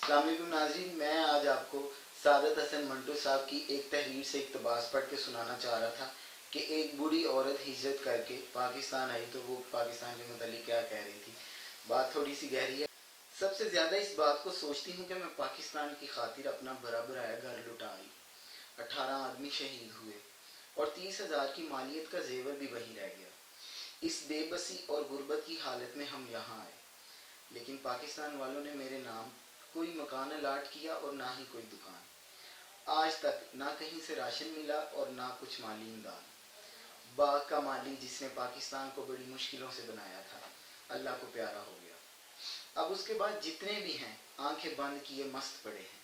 السلام علیکم ناظرین، میں آج آپ کو سعادت حسن منٹو صاحب کی ایک تحریر سے اقتباس پڑھ کے سنانا چاہ رہا تھا کہ ایک بوڑھی عورت ہجرت کر کے پاکستان آئی تو وہ پاکستان کے متعلق کیا کہہ رہی تھی۔ بات تھوڑی سی گہری ہے۔ سب سے زیادہ اس بات کو سوچتی ہوں کہ میں پاکستان کی خاطر اپنا برابر آیا گھر لٹا آئی، 18 آدمی شہید ہوئے اور 30,000 کی مالیت کا زیور بھی وہی رہ گیا۔ اس بے بسی اور غربت کی حالت میں ہم یہاں آئے، لیکن پاکستان والوں نے میرے نام کوئی مکان الاٹ کیا اور نہ ہی کوئی دکان۔ آج تک نہ کہیں سے راشن ملا اور نہ کچھ مالی امداد۔ باغ کا مالی جس نے پاکستان کو بڑی مشکلوں سے بنایا تھا، اللہ کو پیارا ہو گیا۔ اب اس کے بعد جتنے بھی ہیں آنکھیں بند کیے مست پڑے ہیں۔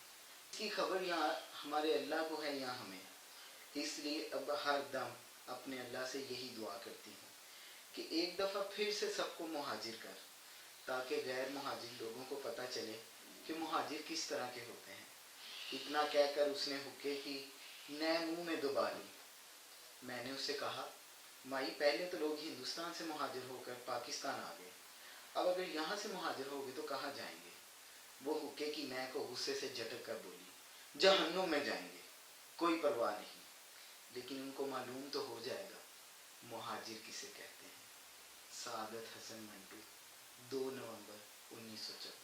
اس کی خبر یہاں ہمارے اللہ کو ہے یا ہمیں؟ اس لیے اب ہر دم اپنے اللہ سے یہی دعا کرتی ہوں کہ ایک دفعہ پھر سے سب کو مہاجر کر، تاکہ غیر مہاجر لوگوں کو پتہ چلے کہ مہاجر کس طرح کے ہوتے ہیں۔ اتنا کہہ کر اس نے حقے کی نئے منہ میں دبا لی۔ میں نے اسے کہا، مائی پہلے تو لوگ ہندوستان سے مہاجر ہو کر پاکستان آ گئے، اب اگر یہاں سے مہاجر ہو گئے تو کہاں جائیں گے؟ وہ حقے کی نئے کو غصے سے جھٹک کر بولی، جہنم میں جائیں گے، کوئی پرواہ نہیں، لیکن ان کو معلوم تو ہو جائے گا مہاجر کسے کہتے ہیں۔ سعادت حسن منٹو، 2 نومبر 1974۔